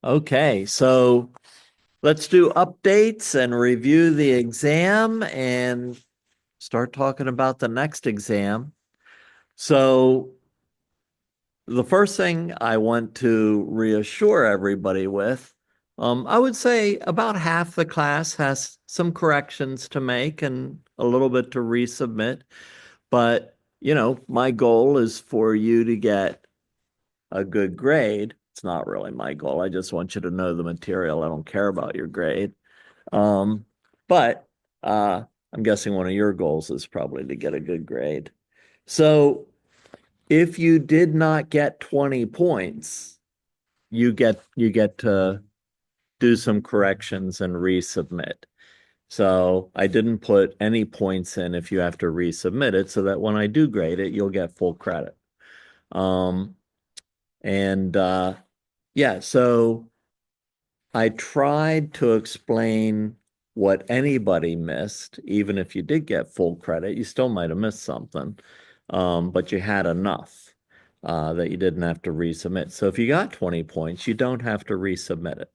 Okay, so let's do updates and review the exam and start talking about the next exam. So, the first thing I want to reassure everybody with, I would say about half the class has some corrections to make and a little bit to resubmit. But, my goal is for you to get a good grade. It's not really my goal. I just want you to know the material. I don't care about your grade. Um, but I'm guessing one of your goals is probably to get a good grade. So if you did not get 20 points, you get to do some corrections and resubmit. So I didn't put any points in if you have to resubmit it so that when I do grade it, you'll get full credit. Um, and yeah, so I tried to explain what anybody missed, even if you did get full credit, you still might have missed something, but you had enough that you didn't have to resubmit. So if you got 20 points, you don't have to resubmit it.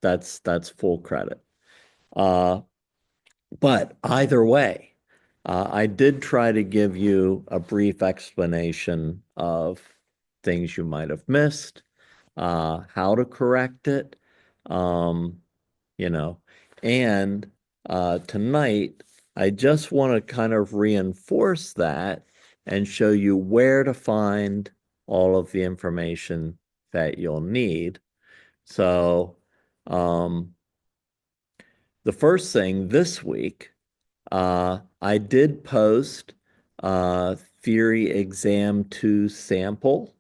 That's full credit. Uh, but either way, I did try to give you a brief explanation of things you might have missed, how to correct it, um, you know, and tonight I just want to kind of reinforce that and show you where to find all of the information that you'll need. So, um, the first thing this week, I did post Theory Exam 2 sample.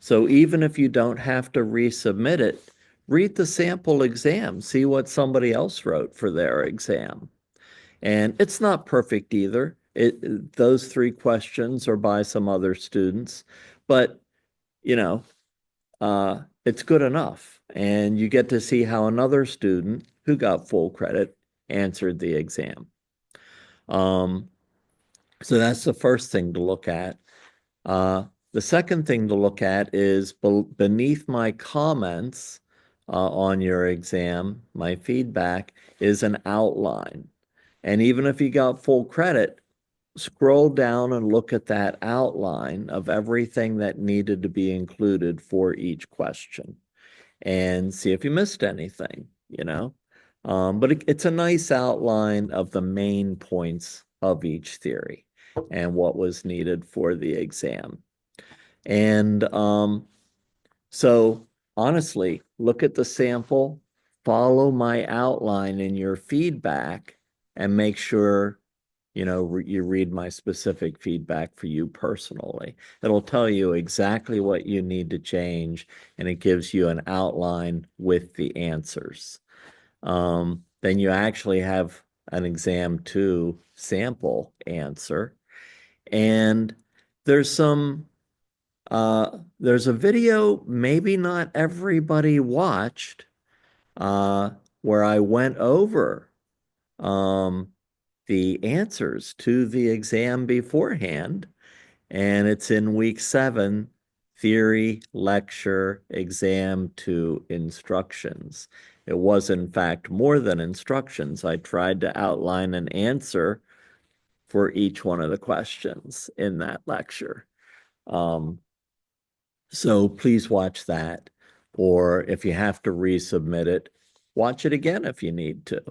So even if you don't have to resubmit it, read the sample exam, see what somebody else wrote for their exam. And it's not perfect either. Those three questions are by some other students, but you know, it's good enough. And you get to see how another student who got full credit answered the exam. Um, so that's the first thing to look at. Uh, the second thing to look at is beneath my comments on your exam, my feedback is an outline. And even if you got full credit, scroll down and look at that outline of everything that needed to be included for each question and see if you missed anything. But it's a nice outline of the main points of each theory and what was needed for the exam. And so honestly, look at the sample, follow my outline in your feedback, and make sure, you read my specific feedback for you personally. It'll tell you exactly what you need to change, and it gives you an outline with the answers. Then you actually have an exam two sample answer. And there's some there's a video maybe not everybody watched, uh, where I went over um, the answers to the exam beforehand, and it's in week 7, theory, lecture, exam to instructions. It was, in fact, more than instructions. I tried to outline an answer for each one of the questions in that lecture. Um, So please watch that. Or if you have to resubmit it, watch it again if you need to.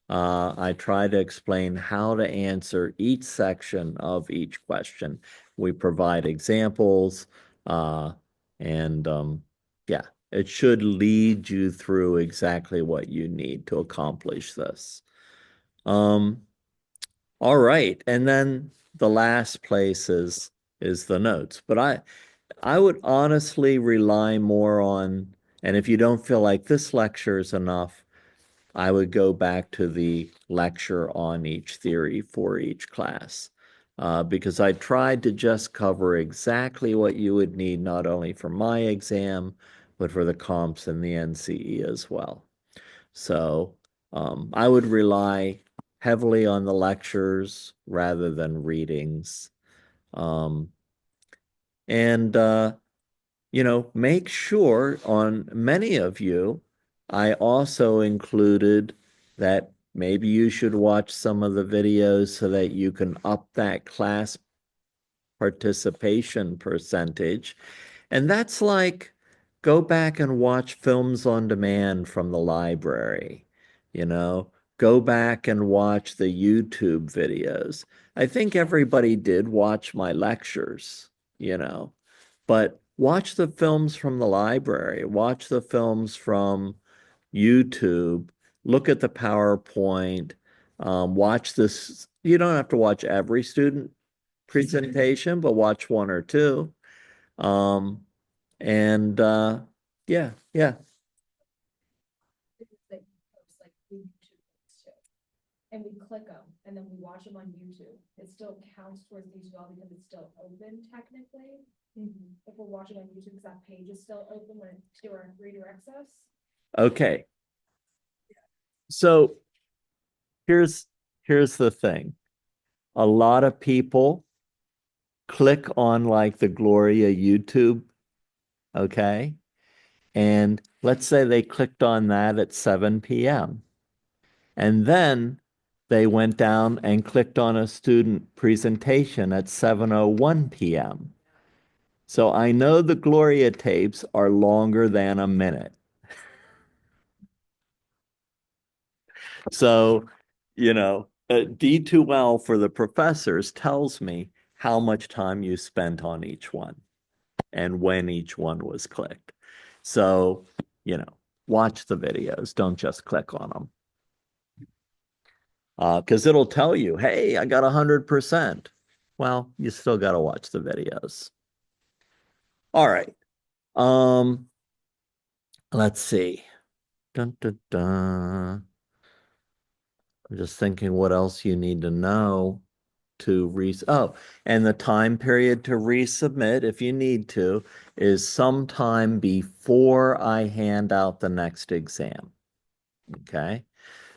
I try to explain how to answer each section of each question. We provide examples, uh, and yeah, it should lead you through exactly what you need to accomplish this. Um, all right, and then the last place is the notes. But I would honestly rely more on, and if you don't feel like this lecture is enough, I would go back to the lecture on each theory for each class. Because I tried to just cover exactly what you would need, not only for my exam, but for the comps and the NCE as well. So I would rely heavily on the lectures rather than readings. Um, and make sure on many of you, I also included that maybe you should watch some of the videos so that you can up that class participation percentage. And that's like go back and watch films on demand from the library, you know, go back and watch the YouTube videos. I think everybody did watch my lectures, but watch the films from the library, watch the films from YouTube, look at the PowerPoint, watch this. You don't have to watch every student presentation, but watch one or two. Um, and yeah, yeah. Like post like the YouTube links too. And we click them and then we watch them on YouTube. It still counts towards these well because it's still open technically. If we're watching on YouTube, because that page is still open when it redirects us. Okay. So here's the thing. A lot of people click on like the Gloria YouTube, okay? And let's say they clicked on that at 7 p.m. And then they went down and clicked on a student presentation at 7:01 p.m. So I know the Gloria tapes are longer than a minute. So, D2L for the professors tells me how much time you spent on each one and when each one was clicked. So, watch the videos. Don't just click on them. Because it'll tell you, hey, I got 100%. Well, you still got to watch the videos. All right. Um, let's see. Dun, dun, dun. I'm just thinking what else you need to know and the time period to resubmit, if you need to, is sometime before I hand out the next exam. Okay.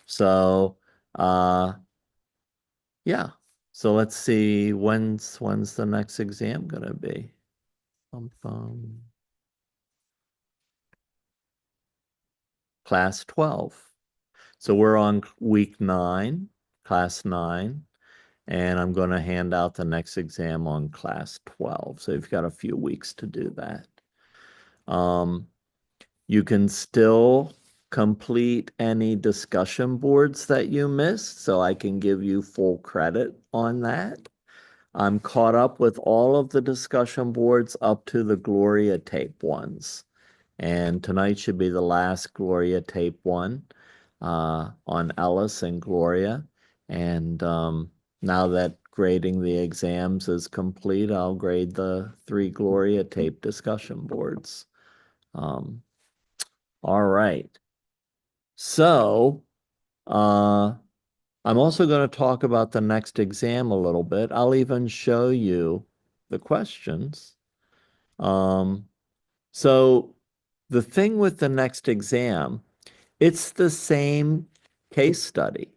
So, yeah. So let's see, when's the next exam gonna be? Class 12. So we're on week 9, class 9, and I'm going to hand out the next exam on class 12. So you've got a few weeks to do that. You can still complete any discussion boards that you missed, so I can give you full credit on that. I'm caught up with all of the discussion boards up to the Gloria tape ones. And tonight should be the last Gloria tape one on Ellis and Gloria. And now that grading the exams is complete, I'll grade the 3 Gloria tape discussion boards. All right. So I'm also going to talk about the next exam a little bit. I'll even show you the questions. So the thing with the next exam, it's the same case study.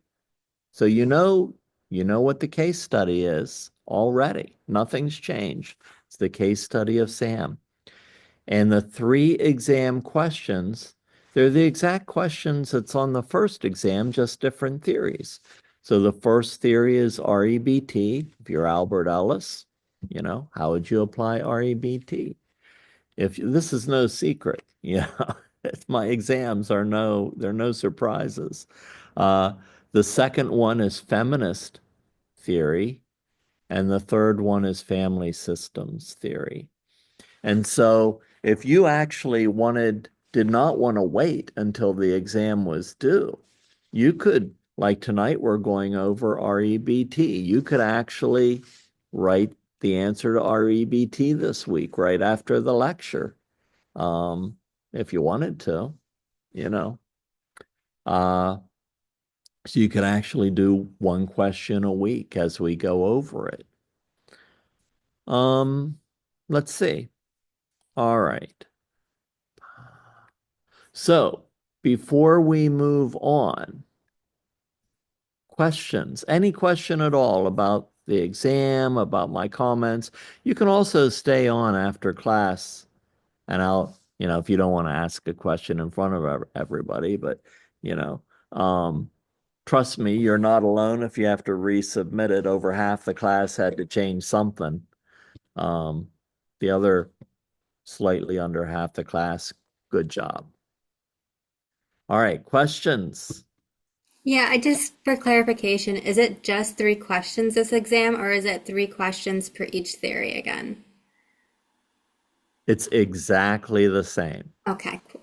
So you know what the case study is already. Nothing's changed. It's the case study of Sam. And the 3 exam questions, they're the exact questions that's on the first exam, just different theories. So the first theory is REBT. If you're Albert Ellis, how would you apply REBT? This is no secret, my exams they're no surprises. The second one is feminist theory, and the third one is family systems theory. And so if you actually did not want to wait until the exam was due, you could, like tonight, we're going over REBT. You could actually write the answer to REBT this week, right after the lecture, if you wanted to, you know. Uh, so you could actually do one question a week as we go over it. Um, let's see. All right. So before we move on, questions, any question at all about the exam, about my comments, you can also stay on after class And I'll, if you don't want to ask a question in front of everybody, but, you know, trust me, you're not alone if you have to resubmit it. Over half the class had to change something. The other slightly under half the class, good job. All right, questions? Yeah, I just for clarification, is it just 3 questions this exam, or is it 3 questions per each theory again? It's exactly the same. Okay, cool.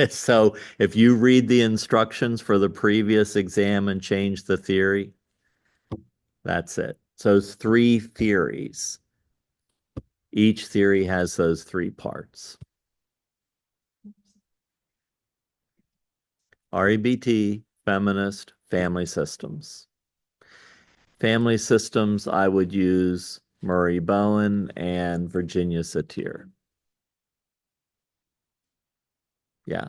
So if you read the instructions for the previous exam and change the theory, that's it. So it's 3 theories. Each theory has those 3 parts. REBT, feminist, family systems. Family systems, I would use Murray Bowen and Virginia Satir. Yeah.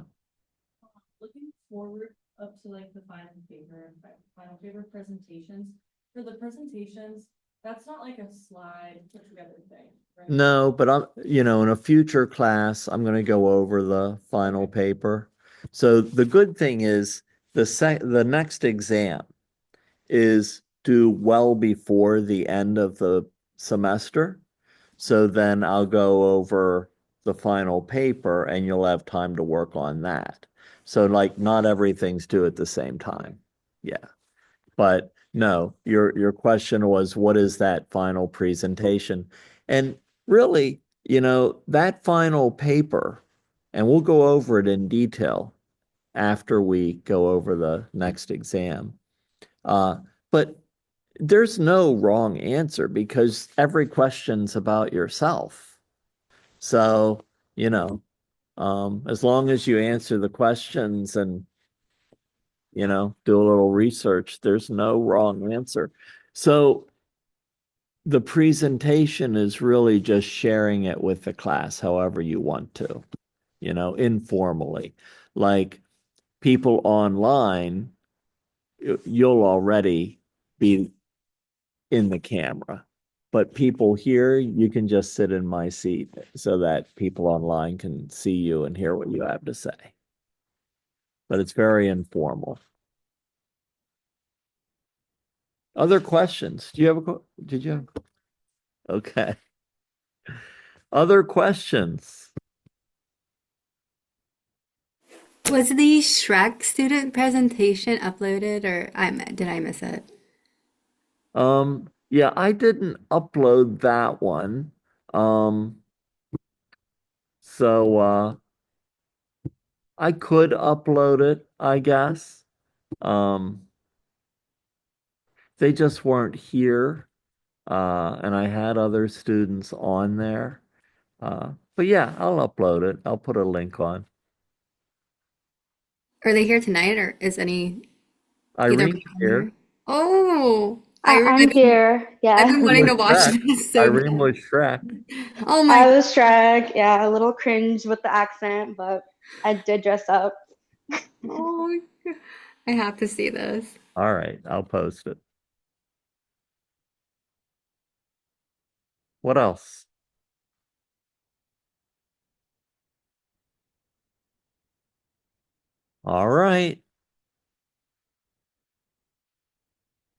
Looking forward up to like the final paper and final paper presentations, for the presentations, that's not like a slide put together thing, right? No, but in a future class, I'm going to go over the final paper. So the good thing is the next exam is due well before the end of the semester. So then I'll go over the final paper and you'll have time to work on that. So like not everything's due at the same time. Yeah. But no, your question was what is that final presentation? And really, that final paper, and we'll go over it in detail after we go over the next exam. But there's no wrong answer because every question's about yourself. So, as long as you answer the questions and, do a little research, there's no wrong answer. So the presentation is really just sharing it with the class however you want to, informally. Like people online, you'll already be in the camera. But people here, you can just sit in my seat so that people online can see you and hear what you have to say. But it's very informal. Other questions? Do you have did you have? Okay. Other questions? Was the Shrek student presentation uploaded, or did I miss it? Yeah, I didn't upload that one. Um, so I could upload it, I guess. Um, they just weren't here. And I had other students on there. But yeah, I'll upload it. I'll put a link on. Are they here tonight, or is either Irene's one of them here. here? Oh, I'm here. I've Yeah. been Irene wanting was to watch Shrek. this so Irene bad. was Shrek. Oh I my, was Shrek. Yeah, a little cringe with the accent, but I did dress up. oh, I have to see this. All right, I'll post it. What else? All right.